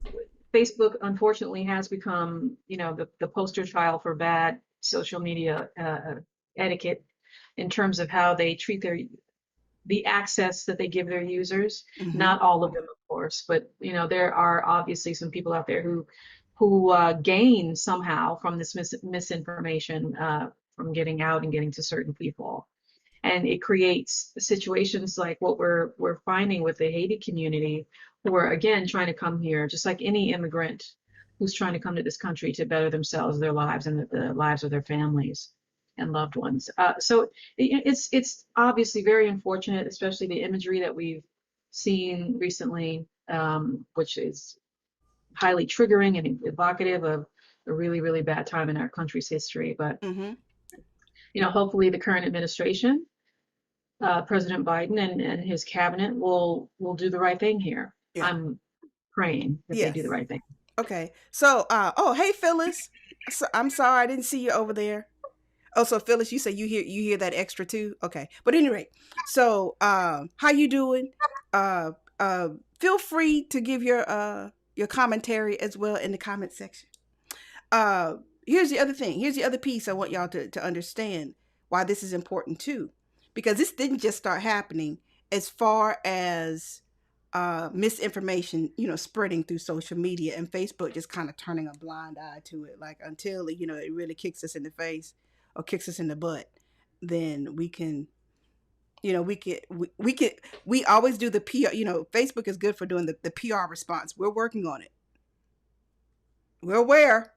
Facebook unfortunately has become, the poster child for bad social media etiquette in terms of how they treat the access that they give their users. Mm-hmm. Not all of them, of course, but there are obviously some people out there who gain somehow from this misinformation from getting out and getting to certain people. And it creates situations like what we're finding with the Haiti community, who are again trying to come here, just like any immigrant who's trying to come to this country to better themselves, their lives, and the lives of their families and loved ones. So it's obviously very unfortunate, especially the imagery that we've seen recently, which is highly triggering and evocative of a really, really bad time in our country's history. But Mm-hmm. hopefully the current administration, President Biden and his cabinet will do the right thing here. Yeah. I'm praying that they do the Yes. right thing. Okay. So, oh, hey, Phyllis. So, I'm sorry I didn't see you over there. Oh, so Phyllis, you say you hear that extra too? Okay. But anyway, so how you doing? Uh, uh, feel free to give your commentary as well in the comment section. Uh, here's the other thing. Here's the other piece I want y'all to understand why this is important too, because this didn't just start happening as far as misinformation, spreading through social media and Facebook just kind of turning a blind eye to it. Like until it really kicks us in the face or kicks us in the butt, then we can, we always do the PR. Facebook is good for doing the PR response. We're working on it. We're aware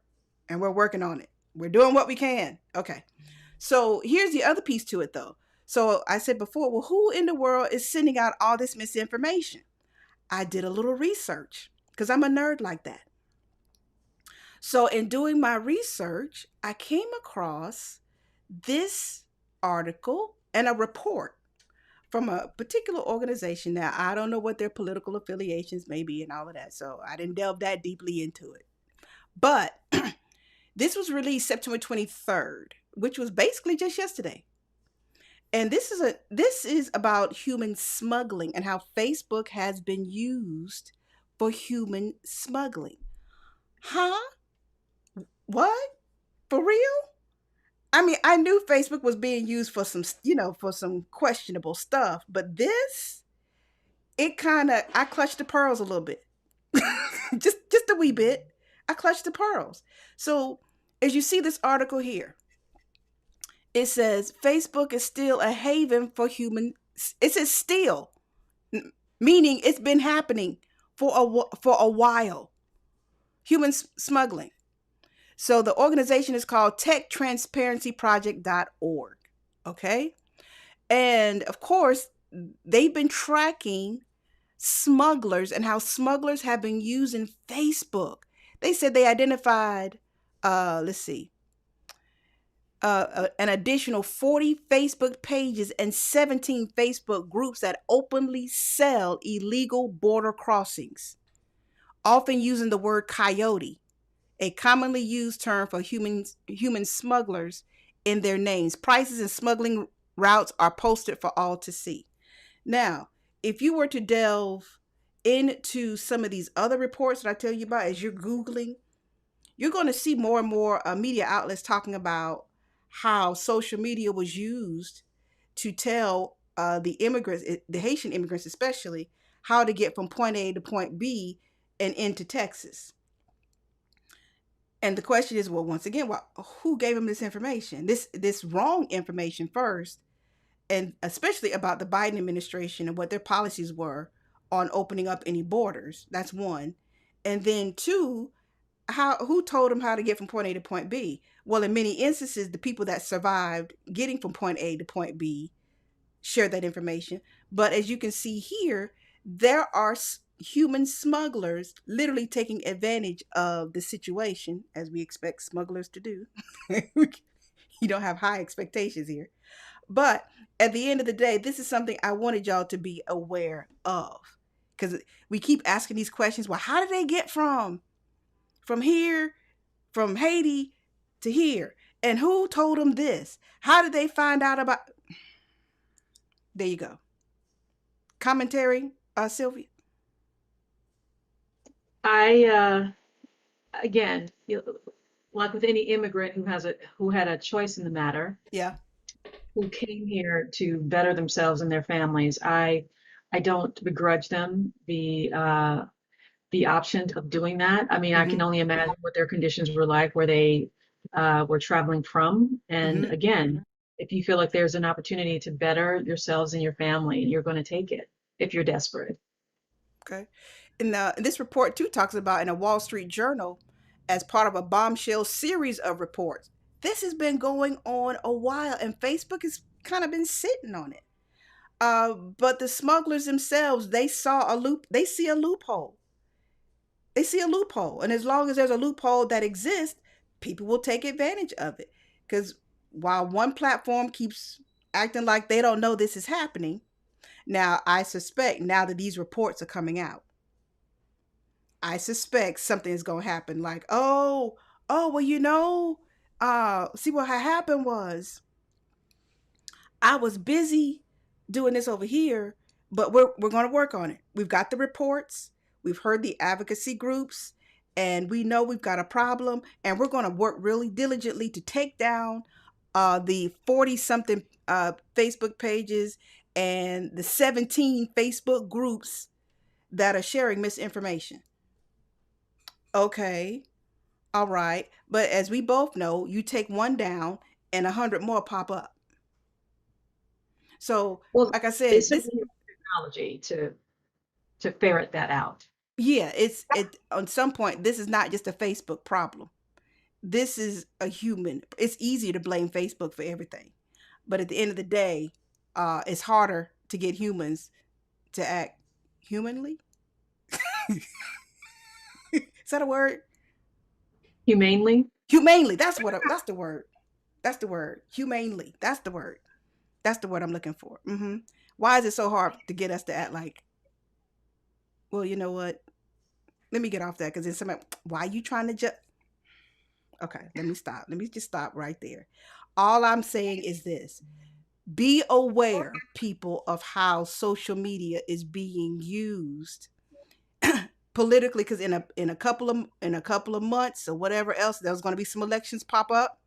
and we're working on it. We're doing what we can. Okay. So here's the other piece to it though. So I said before, well, who in the world is sending out all this misinformation? I did a little research because I'm a nerd like that. So in doing my research, I came across this article and a report from a particular organization. Now, I don't know what their political affiliations may be and all of that. So I didn't delve that deeply into it. But this was released September 23rd, which was basically just yesterday. And this is about human smuggling and how Facebook has been used for human smuggling. Huh? What? For real? I mean, I knew Facebook was being used for some questionable stuff, but this, I clutched the pearls a little bit. just a wee bit. I clutched the pearls. So, as you see this article here, it says Facebook is still a haven for human. It says still, meaning it's been happening for a while. Human smuggling. So the organization is called techtransparencyproject.org. Okay. And of course, they've been tracking smugglers and how smugglers have been using Facebook. They said they identified, let's see, an additional 40 Facebook pages and 17 Facebook groups that openly sell illegal border crossings, often using the word coyote, a commonly used term for human smugglers in their names. Prices and smuggling routes are posted for all to see. Now, if you were to delve into some of these other reports that I tell you about as you're Googling, you're going to see more and more media outlets talking about how social media was used to tell the immigrants, the Haitian immigrants especially, how to get from point A to point B and into Texas. And the question is, well, once again, who gave them this information? This wrong information first, and especially about the Biden administration and what their policies were on opening up any borders. That's one. And then two, who told them how to get from point A to point B? Well, in many instances, the people that survived getting from point A to point B shared that information. But as you can see here, there are human smugglers literally taking advantage of the situation, as we expect smugglers to do. You don't have high expectations here. But at the end of the day, this is something I wanted y'all to be aware of. Because we keep asking these questions. Well, how did they get from here, from Haiti to here? And who told them this? How did they find out about... There you go. Commentary, Sylvia? Again, like with any immigrant who had a choice in the matter, Yeah. who came here to better themselves and their families, I don't begrudge them the option of doing that. I mean, I can only imagine what their conditions were like where they were traveling from. And again, if you feel like there's an opportunity to better yourselves and your family, you're going to take it if you're desperate. Okay. And this report too talks about in a Wall Street Journal as part of a bombshell series of reports. This has been going on a while, and Facebook has kind of been sitting on it. But the smugglers themselves, they see a loophole. They see a loophole. And as long as there's a loophole that exists, people will take advantage of it. Because while one platform keeps acting like they don't know this is happening, now I suspect now that these reports are coming out, I suspect something is going to happen like, well, see what happened was I was busy doing this over here, but we're going to work on it. We've got the reports, we've heard the advocacy groups, and we know we've got a problem, and we're going to work really diligently to take down the 40-something Facebook pages and the 17 Facebook groups that are sharing misinformation. Okay, all right. But as we both know, you take one down and 100 more pop up. So, Well, like I said, it's this, technology to ferret that out. yeah, on some point, this is not just a Facebook problem. This is a human. It's easier to blame Facebook for everything. But at the end of the day, it's harder to get humans to act humanly. Is that a word? Humanely? Humanely. That's the word. That's the word. Humanely. That's the word. That's the word I'm looking for. Why is it so hard to get us to act like, well, you know what? Let me get off that, because then somebody, why are you trying to just... Okay, let me stop. Let me just stop right there. All I'm saying is this. Be aware, people, of how social media is being used politically, because in a couple of months or whatever else, there's going to be some elections pop up,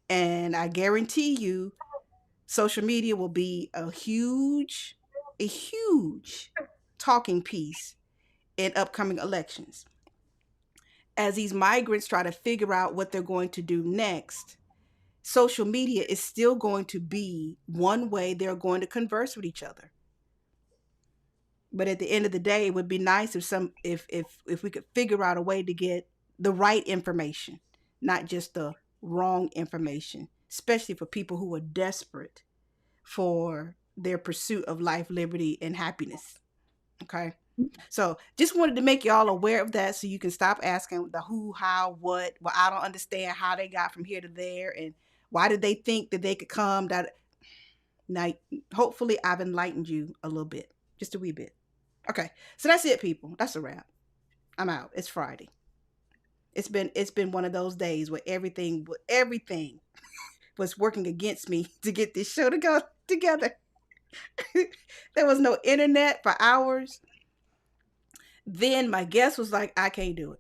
and I guarantee you social media will be a huge talking piece in upcoming elections. As these migrants try to figure out what they're going to do next, social media is still going to be one way they're going to converse with each other. But at the end of the day, it would be nice if we could figure out a way to get the right information, not just the wrong information, especially for people who are desperate for their pursuit of life, liberty, and happiness. Okay. So just wanted to make y'all aware of that, so you can stop asking the who, how, what. Well, I don't understand how they got from here to there, and why did they think that they could come. Now, hopefully I've enlightened you a little bit, just a wee bit. Okay, so that's it, people. That's a wrap. I'm out. It's Friday. It's been one of those days where everything was working against me to get this show to go together. There was no internet for hours. Then my guest was like, I can't do it.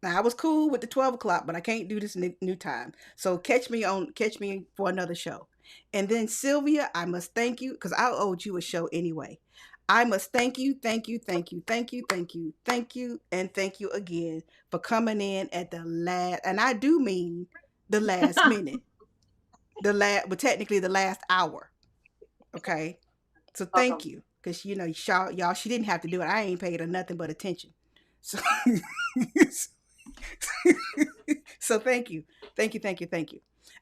Now, I was cool with the 12 o'clock, but I can't do this new time. So catch me for another show. And then Sylvia, I must thank you, because I owed you a show anyway. I must thank you, and thank you again for coming in at the last, and I do mean the last minute. But technically the last hour. Okay. So thank you. Because, y'all, she didn't have to do it. I ain't paid her nothing but attention. So, so thank you.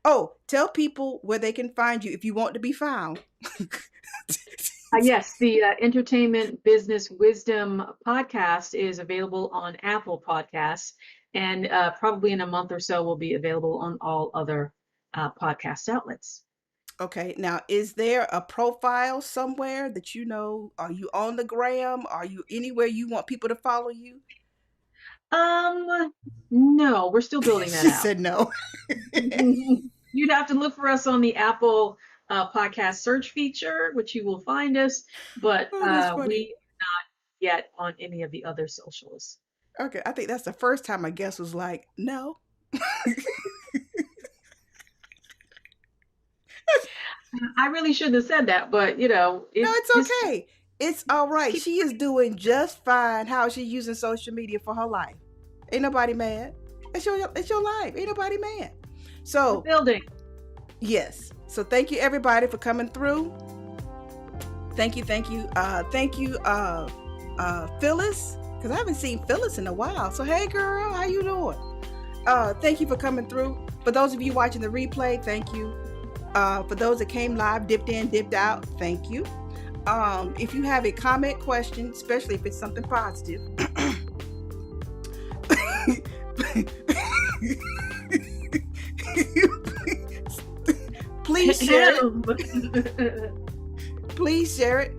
Oh, tell people where they can find you if you want to be found. Yes, the Entertainment Business Wisdom podcast is available on Apple Podcasts, and probably in a month or so will be available on all other podcast outlets. Okay, now is there a profile somewhere that are you on the gram? Are you anywhere you want people to follow you? No, we're still building that She out. said no. You'd have to look for us on the Apple podcast search feature, which you will find us, but we are not yet on any of the other socials. Okay, I think that's the first time my guest was like, no. I really shouldn't have said that, but no, it's okay. It's all right. She is doing just fine. How she's using social media for her life. Ain't nobody mad. It's your life. Ain't nobody mad. So building. Yes. So thank you everybody for coming through. Thank you. Phyllis because I haven't seen Phyllis in a while. So hey girl, how you doing? Thank you for coming through. For those of you watching the replay, thank you. For those that came live, dipped in, dipped out, thank you. If you have a comment, question, especially if it's something positive, please share it. Please share it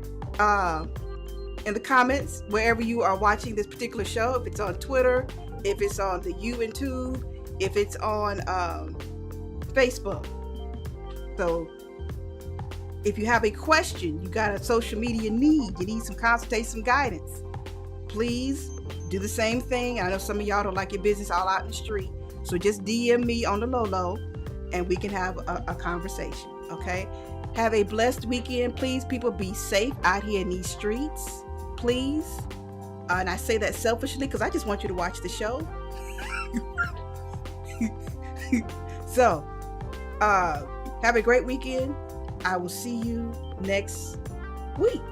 in the comments wherever you are watching this particular show. If it's on Twitter, if it's on the YouTube, if it's on Facebook. So if you have a question, you got a social media need, you need some consultation, some guidance, please do the same thing. I know some of y'all don't like your business all out in the street, so just DM me on the low and we can have a conversation. Okay, have a blessed weekend. Please, people, be safe out here in these streets, please. And I say that selfishly because I just want you to watch the show. So have a great weekend. I will see you next week.